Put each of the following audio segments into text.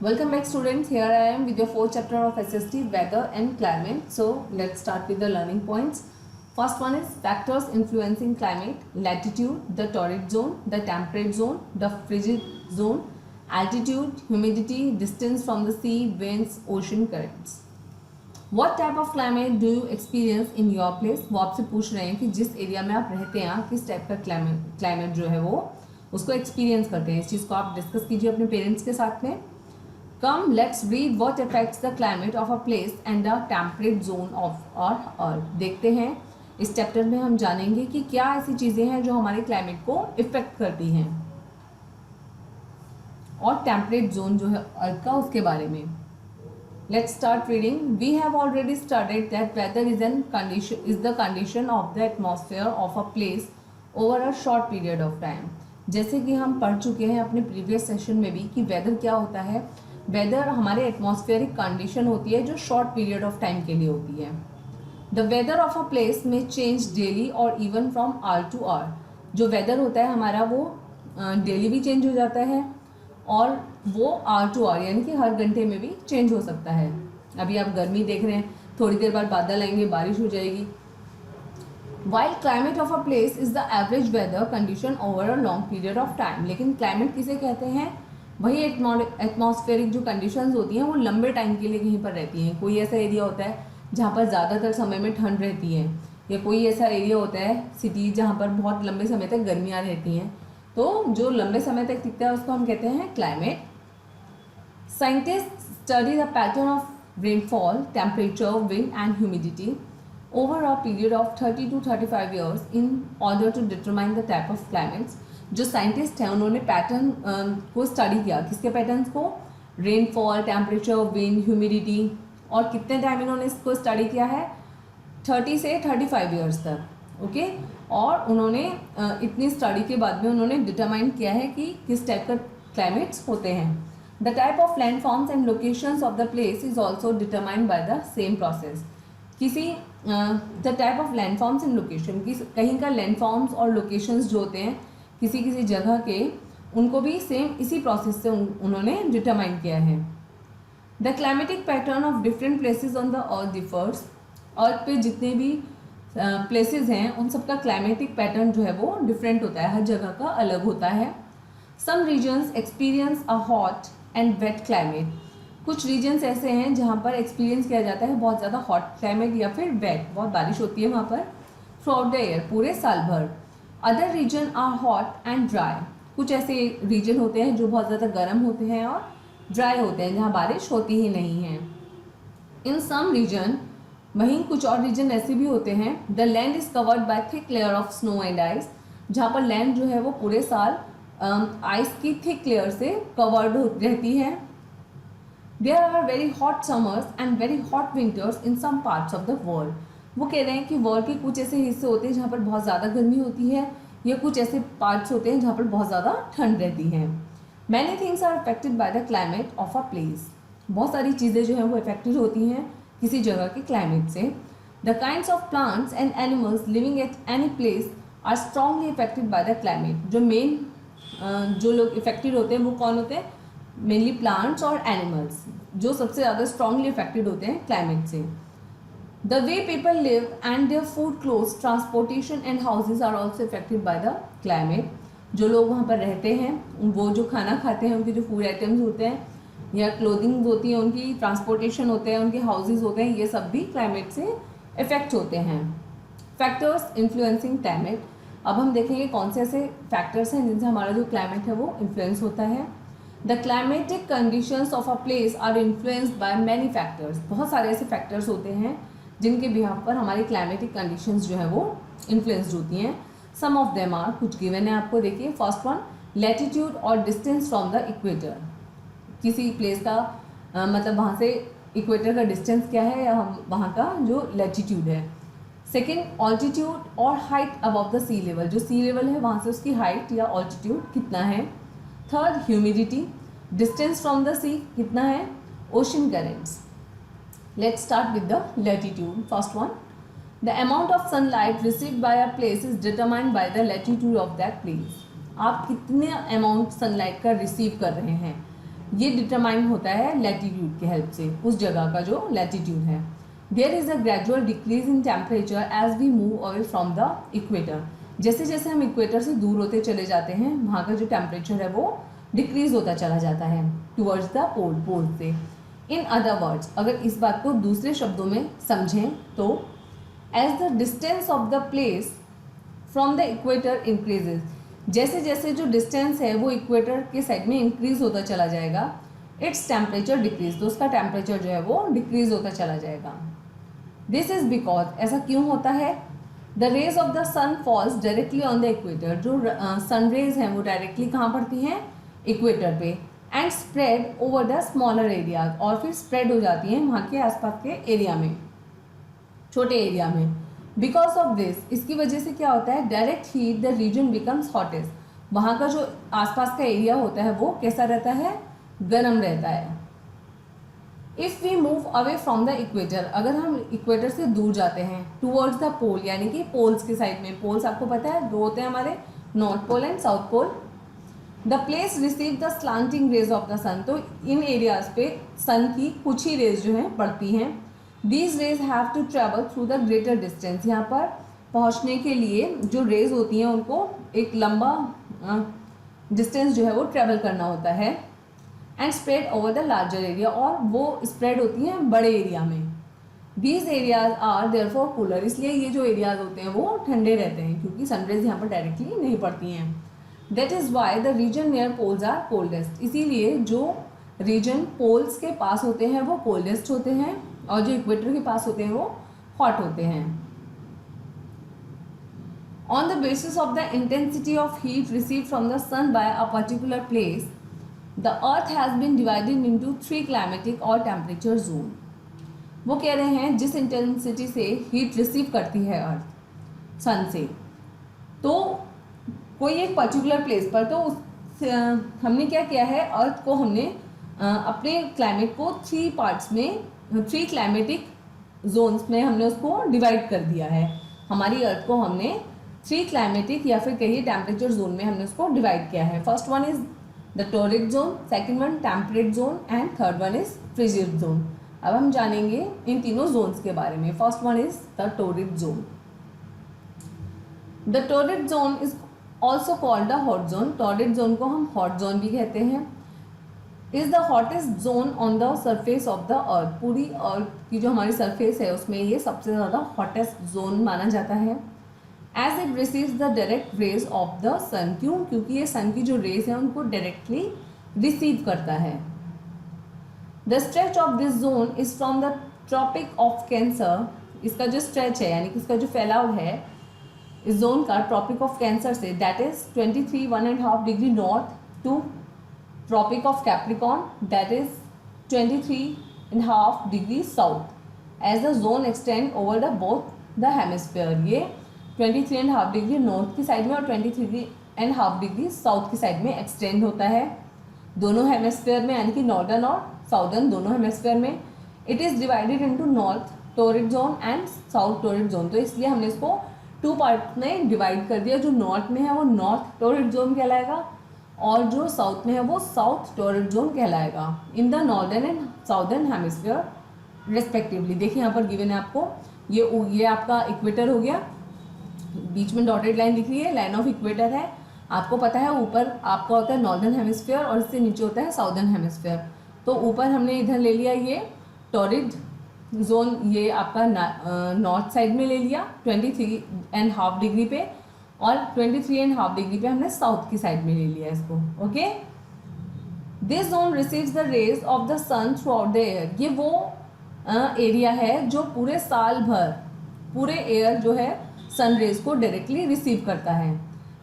Welcome back students, here I am with your fourth chapter of SST Weather and Climate. So let's start with the learning points. First one is factors influencing climate: latitude, the torrid zone, the temperate zone, the frigid zone, altitude, humidity, distance from the sea, winds, ocean currents. What type of climate do you experience in your place? वो आपसे पूछ रहे हैं कि जिस area में आप रहते हैं किस टाइप का क्लाइमेट जो है वो उसको एक्सपीरियंस करते हैं। इस चीज़ को आप डिस्कस कीजिए अपने पेरेंट्स के साथ में। Come, let's read what affects the climate of a place and the temperate zone of our earth. देखते हैं इस चैप्टर में हम जानेंगे कि क्या ऐसी चीज़ें हैं जो हमारे क्लाइमेट को इफेक्ट करती हैं और टेम्परेट जोन जो है अर्थ का उसके बारे में। Let's start reading. We have already studied that weather is the condition of the atmosphere of a place over a short period of time. जैसे कि हम पढ़ चुके हैं अपने प्रीवियस सेशन में भी कि वेदर क्या होता है। वेदर हमारे एटमॉस्फेरिक कंडीशन होती है जो शॉर्ट पीरियड ऑफ टाइम के लिए होती है। The weather of a place में चेंज डेली और even from hour to hour. जो वेदर होता है हमारा वो डेली भी चेंज हो जाता है और वो आवर टू आवर यानी कि हर घंटे में भी चेंज हो सकता है। अभी आप गर्मी देख रहे हैं, थोड़ी देर बाद बादल आएंगे, बारिश हो जाएगी। While climate of a place is the average weather condition over a long period of time. लेकिन क्लाइमेट किसे कहते हैं? वही एटमॉस्फेरिक जो कंडीशंस होती हैं वो लंबे टाइम के लिए कहीं पर रहती हैं। कोई ऐसा एरिया होता है जहाँ पर ज़्यादातर समय में ठंड रहती है, या कोई ऐसा एरिया होता है सिटी जहाँ पर बहुत लंबे समय तक गर्मियाँ रहती हैं। तो जो लंबे समय तक टिकता है उसको हम कहते हैं climate. Scientist study the pattern of rainfall, temperature, wind and humidity over a period of 30 to 35 years in order to determine the type of climates. जो साइंटिस्ट हैं उन्होंने पैटर्न को स्टडी किया। किसके पैटर्न्स को? Rainfall, temperature, wind, humidity. और कितने time इन्होंने इसको स्टडी किया है? 30 से 35 ईयर्स तक। ओके। और उन्होंने इतनी स्टडी के बाद में उन्होंने डिटरमाइन किया है कि किस टाइप का क्लाइमेट्स होते हैं। The type of landforms and locations of the place is also determined by the same process. किसी the type of landforms and location, कहीं का लैंडफॉर्म्स और लोकेशंस जो होते हैं किसी किसी जगह के, उनको भी सेम इसी प्रोसेस से उन्होंने डिटरमाइन किया है। The climatic pattern of different places on the earth differs. Earth पे जितने भी प्लेसेस हैं उन सबका क्लाइमेटिक पैटर्न जो है वो डिफरेंट होता है, हर जगह का अलग होता है। Some regions experience a hot and wet climate. कुछ रीजन्स ऐसे हैं जहाँ पर एक्सपीरियंस किया जाता है बहुत ज़्यादा हॉट क्लाइमेट या फिर वेट, बहुत बारिश होती है वहाँ पर थ्रू आउट द ईयर, पूरे साल भर। Other region are hot and dry. कुछ ऐसे रीजन होते हैं जो बहुत ज़्यादा गर्म होते हैं और ड्राई होते हैं जहाँ बारिश होती ही नहीं है। इन सम रीजन, वहीं कुछ और रीजन ऐसे भी होते हैं, the land is covered by thick layer of snow and ice. जहाँ पर लैंड जो है वो पूरे साल आइस की थिक लेयर से कवर्ड रहती है। There are very hot summers and very hot winters in some parts of the world. वो कह रहे हैं कि वर्ल्ड के कुछ ऐसे हिस्से होते हैं जहाँ पर बहुत ज़्यादा गर्मी होती है, या कुछ ऐसे पार्ट्स होते हैं जहाँ पर बहुत ज़्यादा ठंड रहती है। Many things are affected by the climate of a place. बहुत सारी चीज़ें जो हैं वो अफेक्टेड होती हैं किसी जगह के क्लाइमेट से। The kinds of plants and animals living at any place are strongly affected by the climate. जो मेन जो लोग इफेक्टेड होते हैं वो कौन होते हैं? मेनली प्लांट्स और एनिमल्स, जो सबसे ज़्यादा स्ट्रांगली अफेक्टेड होते हैं क्लाइमेट से। The way people live and their food, clothes, transportation and houses are also affected by the climate. जो लोग वहाँ पर रहते हैं, वो जो खाना खाते हैं, उनके जो फूड आइटम्स होते हैं या क्लोथिंग होती है उनकी, ट्रांसपोर्टेशन होते हैं, उनके हाउसेज होते हैं, ये सब भी क्लाइमेट से इफेक्ट होते हैं। Factors influencing climate. अब हम देखेंगे कौन से ऐसे फैक्टर्स हैं जिनसे हमारा जो क्लाइमेट है वो इन्फ्लुएंस होता है। The climatic conditions of a place are influenced by many factors. बहुत सारे ऐसे फैक्टर्स होते हैं जिनके बिहाफ पर हमारी क्लाइमेटिक कंडीशंस जो है वो इन्फ्लुएंस्ड होती हैं। सम ऑफ देम आर, कुछ गिवन है आपको, देखिए। फर्स्ट वन, लैटिट्यूड और डिस्टेंस फ्रॉम द इक्वेटर। किसी प्लेस का मतलब वहाँ से इक्वेटर का डिस्टेंस क्या है, या वहाँ का जो लैटिट्यूड है। सेकेंड, ऑल्टीट्यूड और height above the sea level. जो सी लेवल है वहाँ से उसकी हाइट या ऑल्टीट्यूड कितना है। Third, humidity, distance from the sea कितना है। Ocean currents. Let's start with the latitude. First one, the amount of sunlight received by a place is determined by the latitude of that place. आप कितने amount sunlight का receive कर रहे हैं ये determine होता है लैटिट्यूड की हेल्प से, उस जगह का जो लैटिट्यूड है। There is a gradual decrease in temperature as we move away from the equator. जैसे जैसे हम इक्वेटर से दूर होते चले जाते हैं, वहाँ का जो टेम्परेचर है वो डिक्रीज होता चला जाता है टुवर्ड्स द पोल से। इन अदर वर्ड्स, अगर इस बात को दूसरे शब्दों में समझें तो as the distance of the place from the equator increases, जैसे जैसे जो डिस्टेंस है वो इक्वेटर के साइड में इंक्रीज होता चला जाएगा, इट्स टेम्परेचर डिक्रीज, तो उसका टेम्परेचर जो है वो डिक्रीज होता चला जाएगा। दिस इज बिकॉज, ऐसा क्यों होता है, the rays of the sun falls directly on the equator, जो सन रेज हैं वो डायरेक्टली कहाँ पड़ती हैं, इक्वेटर पे, and spread over the smaller areas, और फिर स्प्रेड हो जाती हैं वहाँ के आसपास के एरिया में, छोटे एरिया में। बिकॉज ऑफ दिस, इसकी वजह से क्या होता है, direct heat the region becomes hottest, वहाँ का जो आसपास का एरिया होता है वो कैसा रहता है, गर्म रहता है। If we move away from the equator, अगर हम इक्वेटर से दूर जाते हैं टूवर्ड्स द पोल, यानी कि पोल्स के साइड में, पोल्स आपको पता है दो होते हैं हमारे, north pole and south pole, the place receive the slanting rays of the sun, तो इन एरियाज पे सन की कुछ ही रेज जो हैं पड़ती हैं। These rays have to travel through the greater distance, यहाँ पर पहुँचने के लिए जो रेज होती हैं उनको एक लंबा डिस्टेंस जो है वो ट्रेवल करना होता है, and spread over the larger area, और वो स्प्रेड होती हैं बड़े एरिया में। These areas are therefore cooler, इसलिए ये जो एरियाज होते हैं वो ठंडे रहते हैं क्योंकि सनरेज यहाँ पर डायरेक्टली नहीं पड़ती हैं। That is why the region near poles are coldest, इसीलिए जो रीजन पोल्स के पास होते हैं वो कोल्डेस्ट होते हैं, और जो इक्वेटर के पास होते हैं वो हॉट होते हैं। On the basis of the intensity of heat receive from the sun by a particular place, the earth has been divided into 3 climatic और टेम्परेचर जोन। वो कह रहे हैं जिस इंटेंसिटी से हीट रिसीव करती है अर्थ सन से, तो कोई एक पर्टिकुलर प्लेस पर, तो हमने क्या किया है, अर्थ को हमने अपने क्लाइमेट को 3 पार्ट्स में, 3 क्लाइमेटिक जोन्स में हमने उसको डिवाइड कर दिया है। हमारी अर्थ को हमने 3 क्लाइमेटिक या फिर कहिए टेम्परेचर जोन में हमने उसको डिवाइड किया है। First one is the torrid zone, second one temperate zone, and third one is frigid zone. अब हम जानेंगे इन तीनों जोन्स के बारे में। First one is the torrid zone. The torrid zone is also called the hot zone, torrid zone को हम hot zone भी कहते हैं। Is the hottest zone on the surface of the earth, पूरी अर्थ की जो हमारी सरफेस है उसमें ये सबसे ज़्यादा हॉटेस्ट जोन माना जाता है। As it receives the direct rays of the sun, क्यों, क्योंकि ये सन की जो रेज है उनको डायरेक्टली रिसीव करता है। The stretch of this zone is from the tropic of Cancer, इसका जो स्ट्रेच है यानी कि इसका जो फैलाव है इस जोन का ट्रॉपिक ऑफ कैंसर से, that is 23.5 degree north to tropic of Capricorn, that is 23.5 degree south, as the zone extend over the both the hemisphere. ये 23.5 डिग्री नॉर्थ की साइड में और 23.5 डिग्री साउथ की साइड में extend होता है दोनों हेमिस्फीयर में, यानी कि नॉर्दर्न और साउदर्न दोनों हेमिस्फीयर में। It is divided into north torrid zone and south torrid zone, तो इसलिए हमने इसको 2 पार्ट में डिवाइड कर दिया। जो नॉर्थ में है वो नॉर्थ टोरिड जोन कहलाएगा, और जो साउथ में है वो साउथ टोरिड जोन कहलाएगा, in the northern and southern hemisphere respectively. देखिए यहाँ पर गिवन है आपको, ये आपका इक्वेटर हो गया, बीच में डॉटेड लाइन दिख रही है, लाइन ऑफ इक्वेटर है। आपको पता है ऊपर आपका होता है नॉर्दर्न हेमिस्फीयर और इससे नीचे होता है साउदर्न हेमिस्फीयर। तो ऊपर हमने इधर ले लिया ये टोरिड जोन, ये आपका नॉर्थ साइड में ले लिया 23.5 डिग्री पे, और 23.5 डिग्री पे हमने साउथ की साइड में ले लिया इसको। Okay, this zone receives the rays of the sun through out the air. ये वो एरिया है जो पूरे साल भर पूरे एयर जो है सन रेज को डायरेक्टली रिसीव करता है।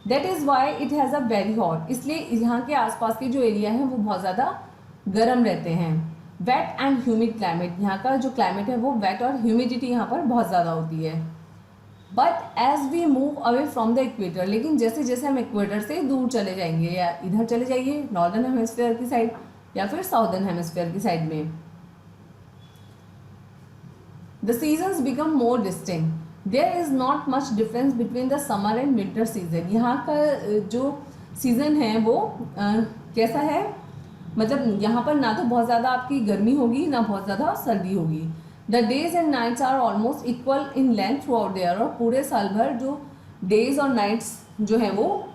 That is why it has a very hot, इसलिए यहाँ के आसपास के जो एरिया हैं वो बहुत ज़्यादा गर्म रहते हैं। वेट एंड ह्यूमिड क्लाइमेट, यहाँ का जो क्लाइमेट है वो वेट और ह्यूमिडिटी यहाँ पर बहुत ज़्यादा होती है। But as we move away from the equator, लेकिन जैसे जैसे हम इक्वेटर से दूर चले जाएंगे, या इधर चले जाइए नॉर्दर्न हेमिस्फीयर की साइड या फिर साउदर्न हेमिस्फीयर की साइड में, the seasons become more distinct. There is not much difference between the summer and winter season. यहाँ का जो सीज़न है वो कैसा है, मतलब यहाँ पर ना तो बहुत ज़्यादा आपकी गर्मी होगी ना बहुत ज़्यादा सर्दी होगी। The days and nights are almost equal in length through out the year, और पूरे साल भर जो डेज और नाइट्स जो है वो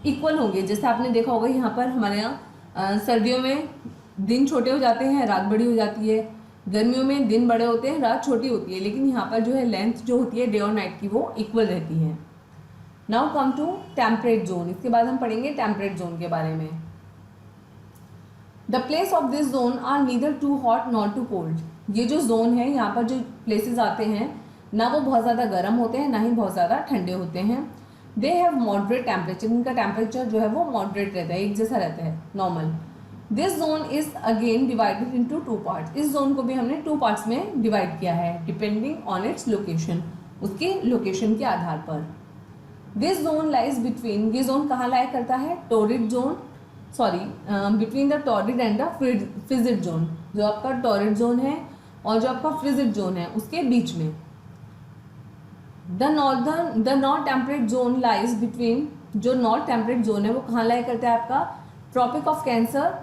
इक्वल होंगे। जैसे आपने देखा होगा यहाँ पर हमारे यहाँ सर्दियों में दिन छोटे हो जाते हैं, रात बड़ी हो जाती है, गर्मियों में दिन बड़े होते हैं, रात छोटी होती है, लेकिन यहाँ पर जो है लेंथ जो होती है डे और नाइट की वो इक्वल रहती है। Now come to temperate zone. इसके बाद हम पढ़ेंगे टेम्परेट जोन के बारे में। The place of this zone are neither too hot nor too cold. ये जो जोन है, यहाँ पर जो प्लेसेस आते हैं ना वो बहुत ज़्यादा गर्म होते हैं ना ही बहुत ज़्यादा ठंडे होते हैं। दे हैव मॉडरेट टेम्परेचर, इनका टेम्परेचर जो है वो मॉडरेट रहता है, एक जैसा रहता है, normal. This zone is again divided into 2 parts. इस जोन को भी हमने 2 पार्ट्स में डिवाइड किया है डिपेंडिंग ऑन इट्स लोकेशन, उसके लोकेशन के आधार पर। दिस जोन लाइज बिटवीन, ये जोन कहाँ लाया करता है, torrid zone, sorry between the torrid and the frigid zone. जो आपका टोरिड जोन है और जो आपका फ्रिजिड जोन है उसके बीच में। The north temperate zone lies between, जो नॉर्थ टेम्परेट जोन है वो कहाँ लाया करता है आपका, tropic of Cancer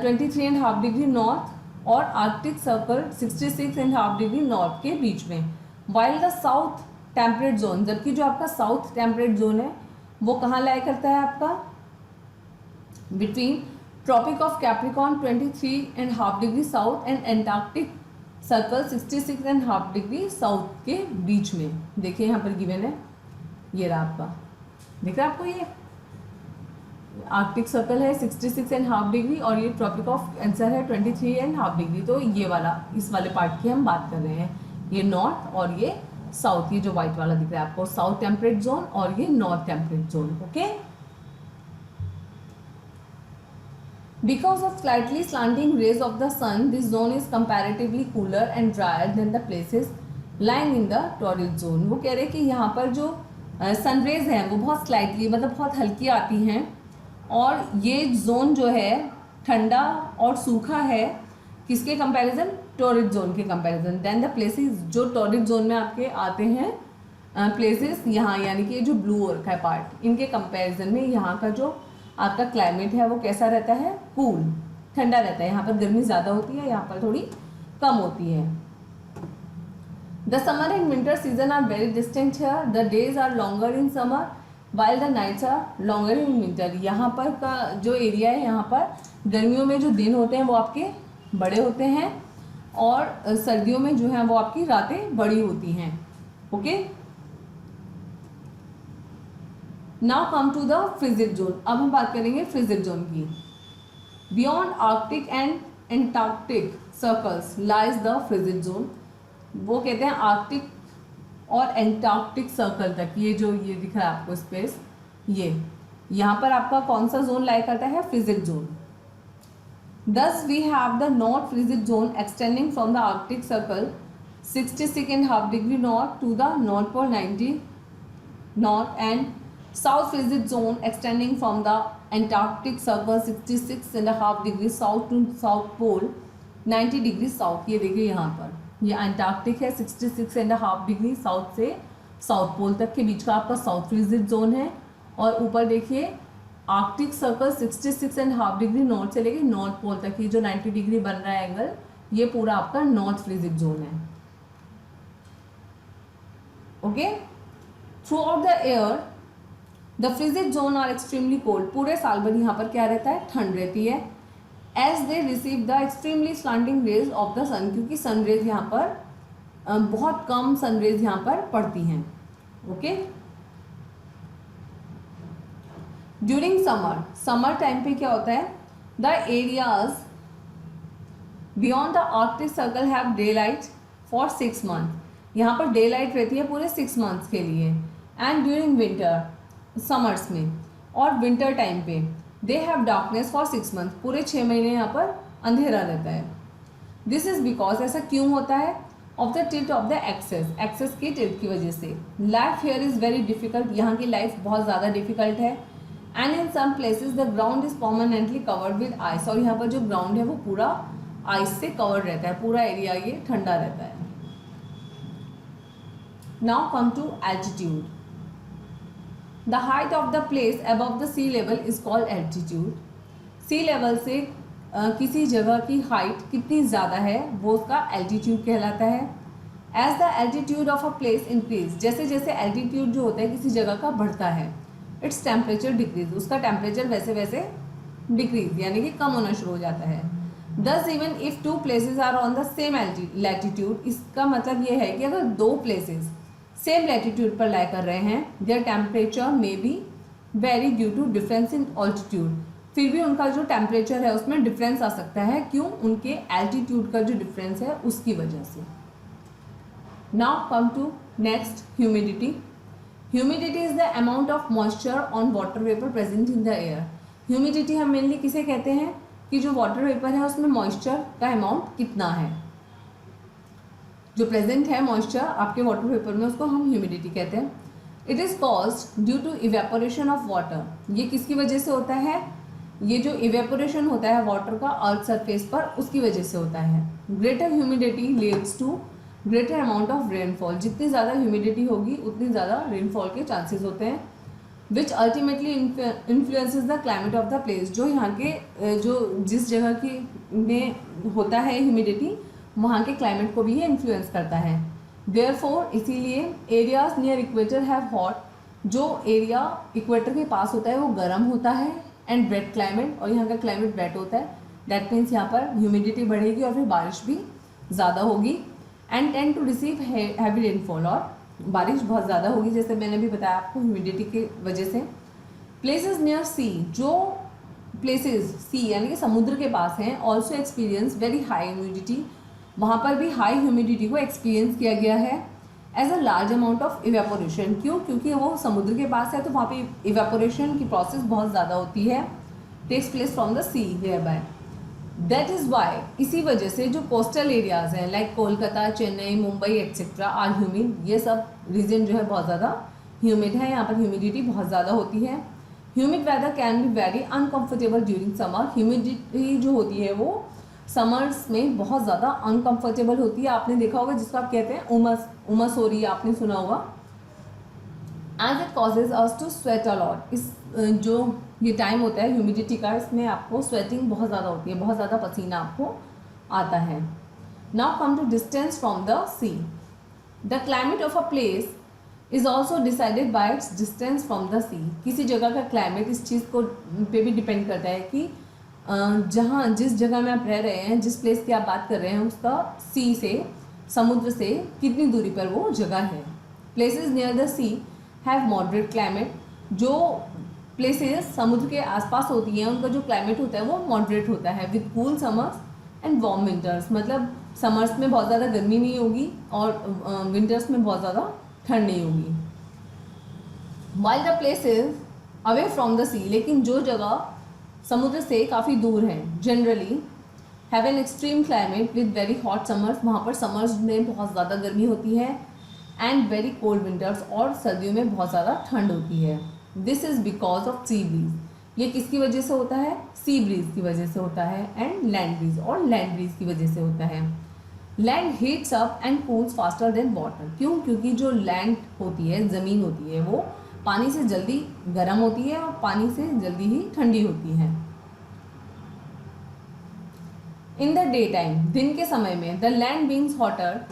23.5 degree north और आर्कटिक सर्कल 66.5 डिग्री नॉर्थ के बीच में। While the south temperate zone, जबकि जो आपका साउथ टेम्परेट जोन है वो कहाँ लाया करता है आपका, between tropic of Capricorn 23.5 degree south and Antarctic circle 66.5 degree south के बीच में। देखिए यहाँ पर गिवन है, ये रहा आपका, दिख रहा है आपको, ये आर्कटिक सर्कल है 66.5 डिग्री और ये ट्रॉपिक ऑफ कैंसर है 23.5 डिग्री। तो ये वाला, इस वाले पार्ट की हम बात कर रहे हैं, ये नॉर्थ और ये साउथ, ये जो व्हाइट वाला दिख रहा है आपको साउथ टेम्परेट जोन और ये north temperate zone. Okay, because of slightly slanting rays of the sun this zone is comparatively cooler and drier than the places lying in the torrid zone. वो कह रहे हैं कि यहाँ पर जो सनरेज हैं वो बहुत स्लाइटली, मतलब बहुत हल्की आती हैं, और ये जोन जो है ठंडा और सूखा है, किसके कंपैरिजन, टॉरिड जोन के कंपैरिजन। देन द प्लेसेस, जो टॉरिड जोन में आपके आते हैं प्लेसेस यहाँ, यानी कि जो ब्लू और का पार्ट, इनके कंपैरिजन में यहाँ का जो आपका क्लाइमेट है वो कैसा रहता है, कूल, ठंडा रहता है। यहाँ पर गर्मी ज़्यादा होती है, यहाँ पर थोड़ी कम होती है। The summer and winter season are very distinct here, the days are longer in summer while the nights are longer in winter. यहाँ पर का जो एरिया है, यहाँ पर गर्मियों में जो दिन होते हैं वो आपके बड़े होते हैं और सर्दियों में जो है वो आपकी रातें बड़ी होती हैं। Okay, now come to the frigid zone. अब हम बात करेंगे फ्रिजिड जोन की। Beyond Arctic and Antarctic circles lies the frigid zone. वो कहते हैं आर्कटिक और एंटार्क्टिक सर्कल तक, ये जो ये दिख रहा है आपको स्पेस, ये यहाँ पर आपका कौन सा जोन लाया करता है, frigid zone. Thus we have the north frigid zone extending from the Arctic Circle 66.5 degree north to the North Pole 90 north and south frigid zone extending from the Antarctic Circle 66.5 degree south to South Pole 90 degree south। ये देखिए यहाँ पर ये Antarctic है 66.5 degree south से south pole तक के बीच का आपका साउथ फ्रिजिड जोन है, और ऊपर देखिए आर्कटिक सर्कल 66.5 डिग्री नॉर्थ से लेके नॉर्थ पोल तक, ये जो 90 डिग्री बन रहा है एंगल, ये पूरा आपका नॉर्थ फ्रिजिड जोन है। Okay, through out the year the frigid zone are extremely cold. पूरे साल भर यहाँ पर क्या रहता है, ठंड रहती है। As they receive the extremely slanting rays of the sun, क्योंकि सनरेज यहाँ पर बहुत कम सनरेज यहाँ पर पड़ती हैं। ओके, ड्यूरिंग समर टाइम पे क्या होता है, the areas beyond the Arctic circle have day light for 6 month. यहाँ पर डे लाइट रहती है पूरे 6 मंथ्स के लिए। एंड ड्यूरिंग विंटर, समर्स में और विंटर टाइम पे they have darkness for 6 month, पूरे 6 महीने यहाँ पर अंधेरा रहता है। दिस इज बिकॉज, ऐसा क्यों होता है, of the tilt of the axis की टिल्ट की वजह से। Life here is very difficult, यहाँ की लाइफ बहुत ज़्यादा डिफिकल्ट है। And in some places the ground is permanently covered with ice, और यहाँ पर जो ग्राउंड है वो पूरा आइस से कवर्ड रहता है, पूरा एरिया ये ठंडा रहता है। Now come to altitude. The height of the place above the sea level is called altitude. Sea level से किसी जगह की हाइट कितनी ज़्यादा है वो उसका एल्टीट्यूड कहलाता है। As the altitude of a place increase, जैसे जैसे एल्टीट्यूड जो होता है किसी जगह का बढ़ता है, इट्स टेम्परेचर डिक्रीज, उसका टेम्परेचर वैसे वैसे डिक्रीज यानी कि कम होना शुरू हो जाता है। Thus even if two places are on the same latitude, इसका मतलब ये है कि अगर दो प्लेसेस सेम लैटिट्यूड पर लाई कर रहे हैं, their temperature may be vary due to difference in altitude, फिर भी उनका जो टेम्परेचर है उसमें डिफरेंस आ सकता है, क्यों? उनके एल्टीट्यूड का जो डिफरेंस है उसकी वजह से। Now come to next, humidity. Humidity is the amount of moisture on water vapour present in the air. Humidity हम मेनली किसे कहते हैं कि जो वाटर वेपर है उसमें मॉइस्चर का अमाउंट कितना है, जो प्रेजेंट है मॉइस्चर आपके वाटर वेपर में, उसको हम ह्यूमिडिटी कहते हैं। It is caused due to evaporation of water. ये किसकी वजह से होता है? ये जो इवेपोरेशन होता है वाटर का अर्थ सरफेस पर, उसकी वजह से होता है। Greater humidity leads to greater amount of rainfall, जितनी ज़्यादा ह्यूमिडिटी होगी उतनी ज़्यादा रेनफॉल के चांसेस होते हैं। Which ultimately influences the climate of the place, जो यहाँ के जो जिस जगह की में होता है ह्यूमिडिटी, वहाँ के क्लाइमेट को भी ये इन्फ्लुएंस करता है। देयरफॉर इसीलिए areas near equator have hot, जो एरिया इक्वेटर के पास होता है वो गर्म होता है, एंड वेट क्लाइमेट, और यहाँ का क्लाइमेट वेट होता है। दैट मीन्स यहाँ पर ह्यूमिडिटी बढ़ेगी और फिर बारिश भी ज़्यादा होगी, and tend to receive heavy rainfall, और बारिश बहुत ज़्यादा होगी, जैसे मैंने भी बताया आपको ह्यूमिडिटी की वजह से। प्लेसेस नियर सी, जो प्लेसेस सी यानी कि समुद्र के पास हैं, also experience very high humidity, वहाँ पर भी हाई ह्यूमिडिटी को एक्सपीरियंस किया गया है as a large amount of evaporation. क्यों? क्योंकि वो समुद्र के पास है तो वहाँ पे इवेपोरेशन की प्रोसेस बहुत ज़्यादा होती है, takes place from the sea here by. That is why, इसी वजह से जो कोस्टल एरियाज़ हैं like Kolkata, Chennai, Mumbai etcetera are humid, ये सब रीजन जो है बहुत ज़्यादा ह्यूमिड है, यहाँ पर ह्यूमिडिटी बहुत ज़्यादा होती है। Humid weather can be very uncomfortable during summer, humidity जो होती है वो समर्स में बहुत ज़्यादा अनकंफर्टेबल होती है। आपने देखा होगा जिसको आप कहते हैं उमस, उमस हो रही है, आपने सुना होगा। As it causes us to sweat a lot, इस जो ये टाइम होता है ह्यूमिडिटी का, इसमें आपको स्वेटिंग बहुत ज़्यादा होती है, बहुत ज़्यादा पसीना आपको आता है। Now come to distance from the sea. The climate of a place is also decided by its distance from the sea. किसी जगह का क्लाइमेट इस चीज़ को पे भी डिपेंड करता है कि जहाँ जिस जगह में आप रह रहे हैं, जिस प्लेस की आप बात कर रहे हैं, उसका सी से, समुद्र से कितनी दूरी पर वो जगह है। Places near the sea have moderate climate, जो प्लेसेस समुद्र के आसपास होती हैं उनका जो क्लाइमेट होता है वो मॉडरेट होता है, with cool summers and warm winters, मतलब समर्स में बहुत ज़्यादा गर्मी नहीं होगी और विंटर्स में बहुत ज़्यादा ठंड नहीं होगी। While the places away from the sea, लेकिन जो जगह समुद्र से काफ़ी दूर हैं, generally have an extreme climate with very hot summers, वहाँ पर समर्स में बहुत ज़्यादा गर्मी होती है, एंड वेरी कोल्ड विंटर्स, और सर्दियों में बहुत ज़्यादा ठंड होती है। This is because of sea breeze, ये किसकी वजह से होता है? सी ब्रीज की वजह से होता है, एंड लैंड ब्रीज, और लैंड ब्रीज की वजह से होता है। Land heats up and cools faster than water, क्यों? क्योंकि जो लैंड होती है, ज़मीन होती है, वो पानी से जल्दी गर्म होती है और पानी से जल्दी ही ठंडी होती है। इन द डे टाइम, दिन के समय में, the land being hotter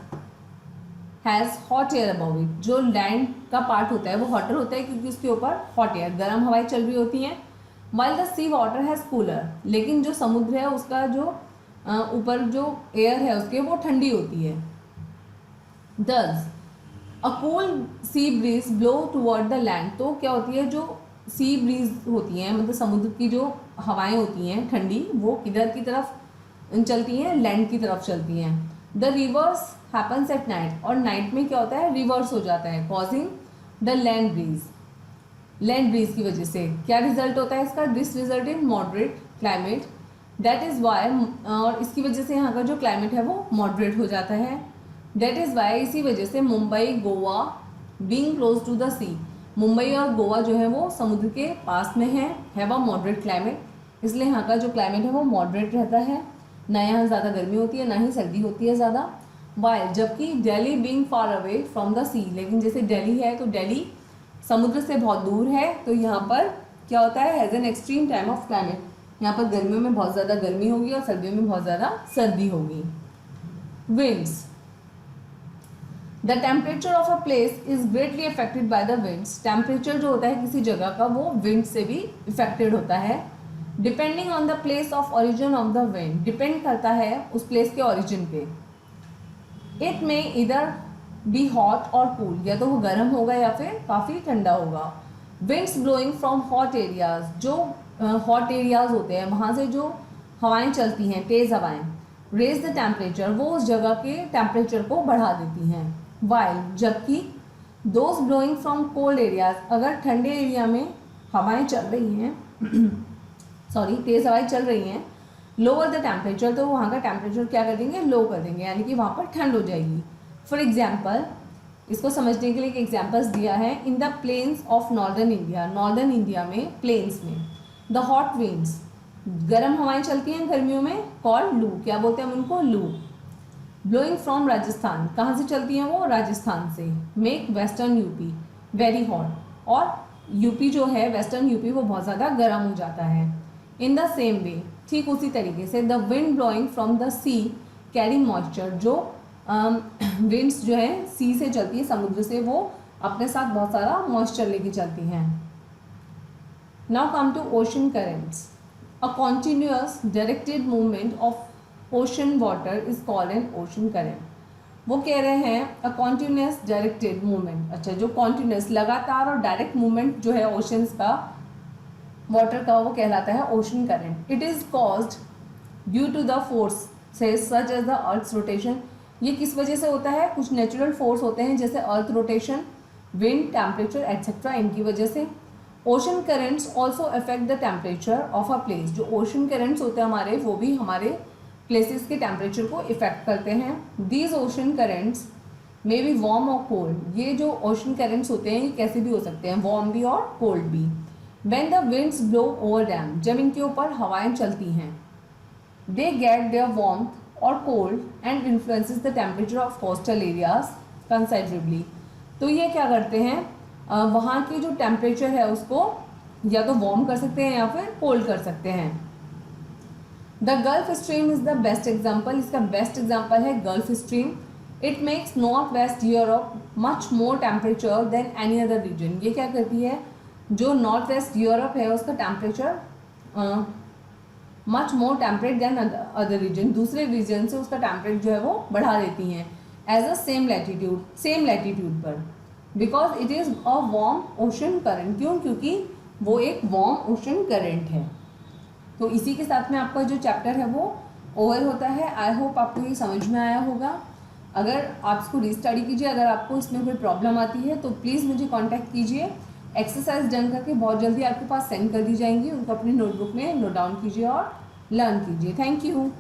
has hot air above it, जो लैंड का पार्ट होता है वो हॉटर होता है क्योंकि उसके ऊपर हॉट एयर, गर्म हवाएं चल रही होती हैं। While the sea water has cooler, लेकिन जो समुद्र है उसका जो ऊपर जो एयर है उसके वो ठंडी होती है। दस a cool sea breeze blow toward the land, तो क्या होती है, जो सी ब्रीज होती हैं, मतलब समुद्र की जो हवाएं होती हैं ठंडी, वो किधर की तरफ चलती हैं? लैंड की तरफ चलती हैं। The reverse happens at night, और नाइट में क्या होता है? रिवर्स हो जाता है, causing the land breeze, land breeze की वजह से क्या रिजल्ट होता है इसका? This result in moderate climate, that is Y, और इसकी वजह से यहाँ का जो क्लाइमेट है वो मॉडरेट हो जाता है। दैट इज़ वाई, इसी वजह से Mumbai, Goa being close to the sea, Mumbai और गोवा जो है वो समुद्र के पास में है, हैव अ मॉडरेट क्लाइमेट, इसलिए यहाँ का जो क्लाइमेट है वो मॉडरेट रहता है, ना यहाँ ज़्यादा गर्मी होती है ना ही सर्दी होती है ज़्यादा। वाइल, जबकि Delhi being far away from the sea, लेकिन जैसे दिल्ली है तो दिल्ली समुद्र से बहुत दूर है, तो यहाँ पर क्या होता है? Has an extreme time of climate, यहाँ पर गर्मियों में बहुत ज़्यादा गर्मी होगी और सर्दियों में बहुत ज़्यादा सर्दी होगी। Winds, the temperature of a place is greatly affected by the winds. Temperature जो होता है किसी जगह का वो विंड से भी इफेक्टेड होता है। Depending on the place of origin of the wind, depend करता है उस प्लेस के ओरिजिन पे। इट में इधर बी हॉट और कूल, या तो वो गर्म होगा या फिर काफ़ी ठंडा होगा। Winds blowing from hot areas, जो हॉट एरियाज होते हैं वहाँ से जो हवाएं चलती हैं, तेज़ हवाएं, रेज द टेम्परेचर, वो उस जगह के टेम्परेचर को बढ़ा देती हैं। वाइल, जबकि those blowing from cold areas, अगर ठंडे एरिया में हवाएं चल रही हैं तेज़ हवाएं चल रही हैं, लोअर द टेम्परेचर, तो वहाँ का टेम्परेचर क्या कर देंगे, लो कर देंगे, यानी कि वहाँ पर ठंड हो जाएगी। फॉर एग्जाम्पल, इसको समझने के लिए एक एग्जाम्पल्स दिया है। In the plains of northern India, northern India में प्लेन्स में, द हॉट विंड्स, गर्म हवाएं चलती हैं गर्मियों में, कॉल्ड लू, क्या बोलते हैं हम उनको, लू। ब्लोइंग फ्रॉम राजस्थान, कहाँ से चलती हैं वो, राजस्थान से। Make western UP very hot, और यूपी जो है वेस्टर्न यूपी वो बहुत ज़्यादा गर्म हो जाता है। इन द सेम वे, ठीक उसी तरीके से, the wind blowing from the sea carry moisture, जो विंड्स जो है सी से चलती है, समुद्र से, वो अपने साथ बहुत सारा मॉइस्चर लेके चलती हैं। Now come to ocean currents, a continuous directed movement of ocean water is called an ocean current. वो कह रहे हैं अ कॉन्टिन्यूअस डायरेक्टेड मूवमेंट, अच्छा जो कॉन्टिन्यूअस लगातार और डायरेक्ट मूवमेंट जो है ओशंस का, वाटर का, वो कहलाता है ocean current. It is caused due to the force such as the earth rotation, ये किस वजह से होता है, कुछ नेचुरल फोर्स होते हैं जैसे earth rotation, wind, temperature etcetera, इनकी वजह से। Ocean currents also affect the temperature of a place, जो ओशन करेंट्स होते हैं हमारे, वो भी हमारे प्लेसेस के टेम्परेचर को इफेक्ट करते हैं। These ocean currents may be warm और कोल्ड, ये जो ओशन करेंट्स होते हैं ये कैसे भी हो सकते हैं, वार्म भी और कोल्ड भी। When the winds blow over dam, जब इनके ऊपर हवाएं चलती हैं, दे गेट देयर वार्मथ और cold and influences the temperature of coastal areas considerably. तो ये क्या करते हैं, वहाँ की जो टेम्परेचर है उसको या तो वार्म कर सकते हैं या फिर कोल्ड कर सकते हैं। The Gulf Stream is the best example, इसका बेस्ट एग्जाम्पल है Gulf Stream. It makes north west Europe much more temperature than any other region, ये क्या करती है, जो नॉर्थ वेस्ट यूरोप है उसका temperature much more temperate than other region, दूसरे रीजन से उसका टेम्परेचर जो है वो बढ़ा देती हैं एज अ सेम लैटिट्यूड पर, because it is a warm ocean current. क्यों, क्योंकि वो एक वार्म ओशन करंट है। तो इसी के साथ में आपका जो चैप्टर है वो ओवर होता है। आई होप आपको ये समझ में आया होगा। अगर आप इसको रीस्टडी कीजिए, अगर आपको इसमें कोई प्रॉब्लम आती है तो प्लीज़ मुझे कांटेक्ट कीजिए। एक्सरसाइज डन करके बहुत जल्दी आपके पास सेंड कर दी जाएंगी, उनको अपनी नोटबुक में नोट डाउन कीजिए और लर्न कीजिए। Thank you.